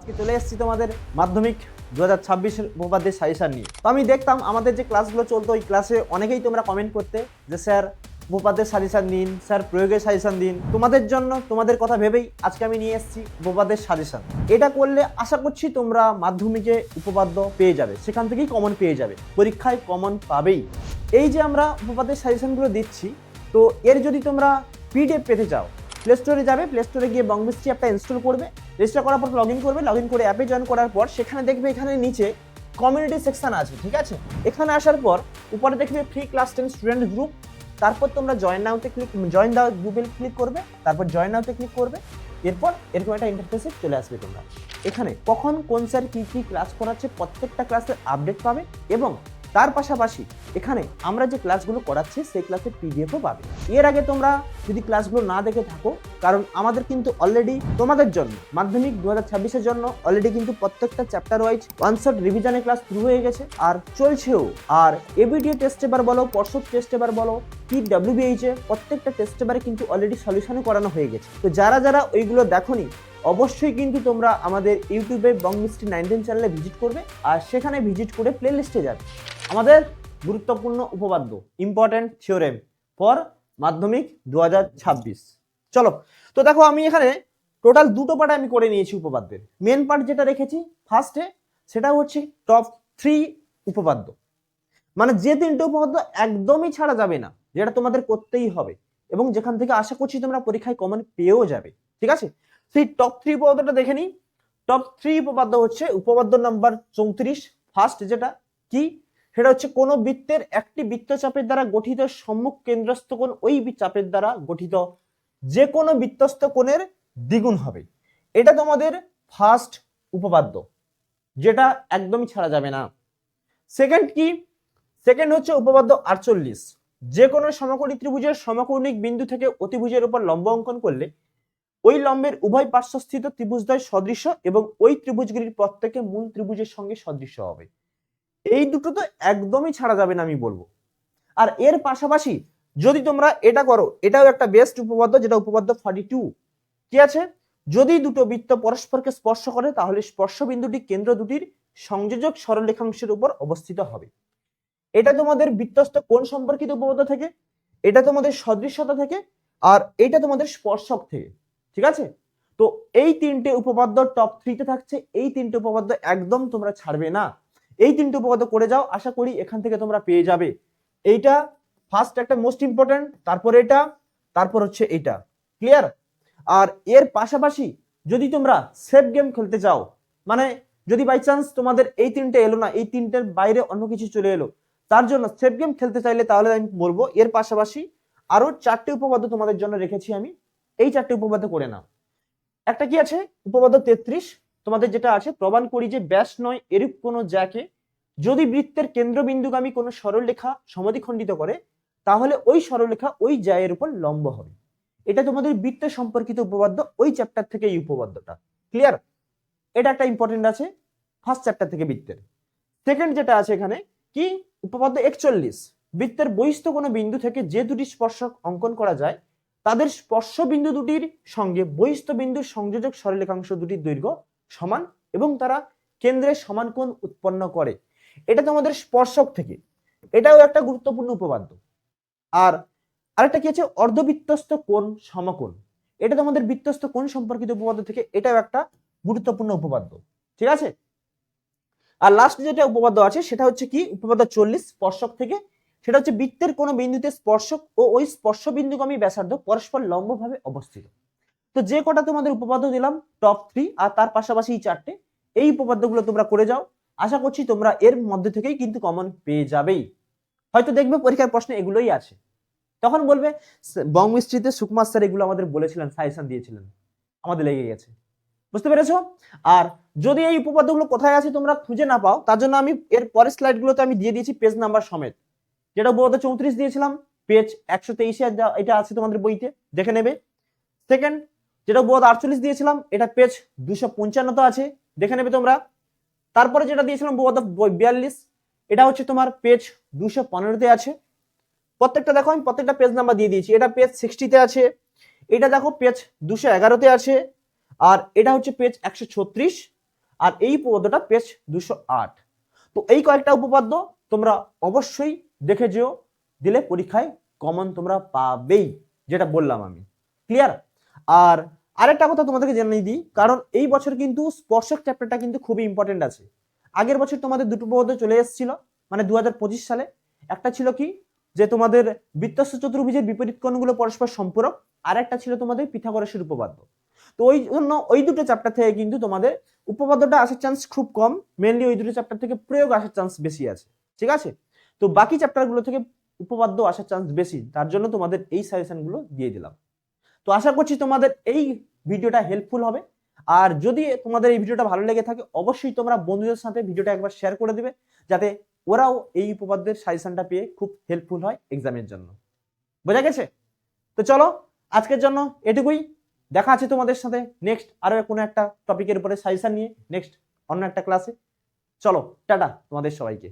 আজকে চলে এসেছি তোমাদের মাধ্যমিক 2026 উপপাদ্যের সাজেশন নিয়ে। তো আমি দেখতাম আমাদের যে ক্লাসগুলো চলতো ওই ক্লাসে অনেকেই তোমরা কমেন্ট করতে যে স্যার উপপাদ্যের সাজেশন দিন, স্যার প্রয়োগের সাজেশন দিন। তোমাদের জন্য তোমাদের কথা ভেবেই আজকে আমি নিয়ে এসেছি উপপাদ্যের সাজেশন। এটা করলে আশা করছি তোমরা মাধ্যমিকে উপপাদ্য পেয়ে যাবে, সেখান থেকেই কমন পেয়ে যাবে, পরীক্ষায় কমন পাবেই। এই যে আমরা উপপাদ্যের সাজেশনগুলো দিচ্ছি, তো এর যদি তোমরা পিডিএফ পেতে চাও, প্লে স্টোরে যাবে, প্লে স্টোরে গিয়ে বংমিস্ট্রি অ্যাপটা ইনস্টল করবে, রেজিস্টার করার পর লগ ইন করবে, লগ ইন করে অ্যাপে জয়েন করার পর সেখানে দেখবে এখানে নিচে কমিউনিটি সেকশন আছে, ঠিক আছে। এখানে আসার পর উপরে দেখবে ফ্রি ক্লাস 10 স্টুডেন্ট গ্রুপ, তারপর তোমরা জয়েন নাওতে জয়েন দা গ্রুপে ক্লিক করবে, তারপর জয়েন নাওতে ক্লিক করবে, এরপর এরকম একটা ইন্টারফেসে চলে আসবে। তোমরা এখানে কখন কোন স্যার কি কি ক্লাস করাচ্ছে প্রত্যেকটা ক্লাসের আপডেট পাবে, এবং তার পাশাপাশি এখানে আমরা যে ক্লাসগুলো করাচ্ছি সেই ক্লাসের পিডিএফও পাবে। এর আগে তোমরা যদি ক্লাসগুলো না দেখে থাকো, কারণ আমাদের কিন্তু অলরেডি তোমাদের জন্য মাধ্যমিক 2026-এর জন্য অলরেডি কিন্তু প্রত্যেকটা চ্যাপ্টার ওয়াইজ ওয়ান শট রিভিশনের ক্লাস শুরু হয়ে গেছে আর চলছেও। আর এবিডিএ টেস্ট পেপার বলো, পর্ষদ টেস্ট পেপার বলো, PWBH এ প্রত্যেকটা টেস্ট পেপারে কিন্তু অলরেডি সলিউশনও করানো হয়ে গেছে। তো যারা যারা ওইগুলো দেখোনি অবশ্যই কিন্তু তোমরা আমাদের ইউটিউবে বংমিস্ট্রি 19 চ্যানেলে ভিজিট করবে, আর সেখানে ভিজিট করে প্লে লিস্টে যাবে আমাদের গুরুত্বপূর্ণ উপপাদ্য, ইম্পর্টেন্ট থিওরেম ফর মাধ্যমিক 2026। চলো, তো দেখো আমি এখানে টোটাল দুটো পার্ট আমি করে নিয়েছি উপপাদ্যের। মেন পার্ট যেটা রেখেছি ফার্স্টে, সেটা হচ্ছে টপ 3 উপপাদ্য, মানে যে তিনটে উপপাদ্য একদমই ছাড়া যাবে না, যেটা তোমাদের করতেই হবে এবং যেখান থেকে আশা করছি তোমরা পরীক্ষায় কমন পেয়েও যাবে, ঠিক আছে। সেই টপ 3 উপপাদ্যটা দেখে নিই। টপ 3 উপপাদ্য হচ্ছে উপপাদ্য নাম্বার 34। ফার্স্ট যেটা কি, সেটা হচ্ছে কোন বৃত্তের একটি বৃত্তচাপের দ্বারা গঠিত সম্মুখ কেন্দ্রস্থ কোণ ওই চাপের দ্বারা গঠিত যে কোনো বৃত্তস্থ কোণের দ্বিগুণ হবে। এটা তোমাদের ফার্স্ট উপপাদ্য, যেটা একদমই ছাড়া যাবে না। সেকেন্ড কি, সেকেন্ড হচ্ছে উপপাদ্য 48। যে কোনো সমকোণী ত্রিভুজের সমকৌণিক বিন্দু থেকে অতিভুজের উপর লম্ব অঙ্কন করলে ওই লম্বের উভয় পার্শ্বস্থিত ত্রিভুজদ্বয় সদৃশ্য এবং ওই ত্রিভুজগুলির প্রত্যেকে মূল ত্রিভুজের সঙ্গে সদৃশ্য হবে। এই দুটো তো একদমই ছাড়া যাবে না আমি বলবো। আর এর পাশাপাশি যদি তোমরা এটা করো, এটাও একটা বেস্ট উপপাদ্য, যেটা উপপাদ্য 42। কি আছে, যদি দুটো বৃত্ত পরস্পরকে স্পর্শ করে তাহলে স্পর্শ বিন্দুটি কেন্দ্র দুটির সংযোজক সরলরেখাংশের উপর অবস্থিত হবে। এটা তোমাদের বৃত্তস্থ কোণ সম্পর্কিত উপপাদ্য থেকে, এটা তোমাদের সদৃশ্যতা থেকে, আর এটা তোমাদের স্পর্শক থেকে, ঠিক আছে। তো এই তিনটে উপপাদ্য টপ 3 তে থাকছে। এই তিনটে উপপাদ্য একদম তোমরা ছাড়বে না, এই তিনটে উপপাদ্য করে যাও, আশা করি এখান থেকে তোমরা পেয়ে যাবে। এইটা ফার্স্ট একটা মোস্ট ইম্পর্টেন্ট, তারপর এটা, তারপর হচ্ছে এটা, ক্লিয়ার। আর এর পাশাপাশি যদি তোমরা সেফ গেম খেলতে চাও, মানে যদি বাই চান্স তোমাদের এই তিনটে এলো না, এই তিনটের বাইরে অন্য কিছু চলে এলো, তার জন্য সেফ গেম খেলতে চাইলে তাহলে আমি বলবো এর পাশাপাশি আরো 4টে উপপাদ্য তোমাদের জন্য রেখেছি আমি, এই 4টে উপপাদ্য করে নাও। একটা কি আছে, উপপাদ্য 33 তোমাদের যেটা আছে, প্রমাণ করি যে ব্যাস নয় এরূপ কোন জ্যাকে যদি বৃত্তের কেন্দ্রবিন্দুগামী কোন সরলরেখা সমদ্বিখণ্ডিত করে তাহলে ওই সরলরেখা ওই জ্যায়ের উপর লম্ব হবে। এটা তোমাদের বৃত্ত সম্পর্কিত উপপাদ্য, ওই চ্যাপ্টার থেকে এই উপপাদ্যটা, ক্লিয়ার। এটা একটা ইম্পর্টেন্ট আছে ফার্স্ট চ্যাপ্টার থেকে বৃত্তের। সেকেন্ড যেটা আছে এখানে কি, উপপাদ্য 41, বৃত্তের বহিস্থ কোনো বিন্দু থেকে যে দুটি স্পর্শক অঙ্কন করা যায় তাদের স্পর্শ বিন্দু দুটির সঙ্গে বহিস্থ বিন্দুর সংযোজক সরলরেখাংশ দুটির দৈর্ঘ্য সমান এবং তারা কেন্দ্রে সমান কোণ উৎপন্ন করে। এটা তোমাদের স্পর্শক থেকে, এটাও একটা গুরুত্বপূর্ণ উপপাদ্য। আর আরেকটা কি আছে, অর্ধবৃত্তস্থ কোণ সমকোণ, এটা তোমাদের বৃত্তস্থ কোণ সম্পর্কিত উপপাদ্য থেকে, এটাও একটা গুরুত্বপূর্ণ উপপাদ্য, ঠিক আছে। আর লাস্ট যেটা উপপাদ্য আছে সেটা হচ্ছে কি, উপপাদ্য 40 স্পর্শক থেকে, সেটা হচ্ছে বৃত্তের কোন বিন্দুতে স্পর্শক ও ওই স্পর্শ বিন্দুগামী ব্যাসার্ধ পরস্পর লম্বভাবে অবস্থিত। তো যে কটা তোমাদের উপপাদ্য দিলাম টপ 3, আর তার পাশাপাশি এই 4টে, এই উপপাদ্যগুলো তোমরা করে যাও, আশা করছি তোমরা এর মধ্যে থেকেই কিন্তু কমন পেয়ে যাবেই। হয়তো দেখবে পরীক্ষার প্রশ্নে এগুলোই আছে, তখন বলবে বংমিস্ট্রিতে সুকুমার স্যার এগুলো আমাদের বলেছিলেন, সাজেশন দিয়েছিলেন, আমাদের লেগে গেছে, বুঝতে পেরেছো। আর যদি এই উপপাদ্যগুলো কোথায় আছে তোমরা খুঁজে না পাও, তার জন্য আমি এর পরের স্লাইডগুলোতে আমি দিয়ে দিয়েছি পেজ নাম্বার সমেত। যেটা উপপাদ্য 34 দিয়েছিলাম পেজ 123-এ, এটা আছে তোমাদের বইতে, দেখে নেবে। সেকেন্ড যেটা উপপাদ্য 48 দিয়েছিলাম, এটা পেজ 255-তে আছে, দেখে নেবে তোমরা। তারপরে যেটা দিয়েছিলাম উপপাদ্য 42, এটা হচ্ছে তোমার পেজ 215-তে আছে। প্রত্যেকটা দেখো আমি প্রত্যেকটা পেজ নাম্বার দিয়ে দিয়েছি। এটা পেজ 60-তে আছে, এটা দেখো পেজ 211-তে আছে, আর এটা হচ্ছে পেজ 136, আর এই উপপাদ্যটা পেজ 208। তো এই কয়েকটা উপপাদ্য তোমরা অবশ্যই দেখে যেও, দিলে পরীক্ষায় কমন তোমরা পাবেই, যেটা বললাম আমি। ক্লিয়ার? আর আরেকটা কথা তোমাদেরকে জানিয়ে দিই, কারণ এই বছর কিন্তু স্পর্শক চ্যাপ্টারটা কিন্তু খুবই ইম্পর্টেন্ট আছে। আগের বছর তোমাদের দুটো উপপাদ্য চলে এসেছিল, মানে 2025 সালে। একটা ছিল কি, যে তোমাদের বৃত্তস্থ চতুর্ভুজের বিপরীত কোণগুলো পরস্পর সম্পূরক, আর একটা ছিল তোমাদের পিথাগোরাসের উপপাদ্য। তো ওই জন্য ওই দুটো চ্যাপ্টার থেকে কিন্তু তোমাদের উপপাদ্যটা আসার চান্স খুব কম, মেনলি ওই দুটো চ্যাপ্টার থেকে প্রয়োগ আসার চান্স বেশি আছে, ঠিক আছে? তো বাকি চ্যাপ্টারগুলো থেকে উপপাদ্য আসার চান্স বেশি, তার জন্য তোমাদের এই সাজেশনগুলো দিয়ে দিলাম। তো আশা করছি তোমাদের এই ভিডিওটা হেল্পফুল হবে। আর যদি তোমাদের এই ভিডিওটা ভালো লেগে থাকে, অবশ্যই তোমরা বন্ধুদের সাথে ভিডিওটা একবার শেয়ার করে দিবে, যাতে ওরাও এই উপপাদ্যের সাজেশনটা পেয়ে খুব হেল্পফুল হয় এক্সামের জন্য। বোঝা গেছে? তো চলো আজকের জন্য এটুকুই। দেখা আছে তোমাদের সাথে নেক্সট আরো কোনো একটা টপিকের উপরে সাজেশন নিয়ে, নেক্সট অন্য একটা ক্লাসে। চলো টাটা তোমাদের সবাইকে।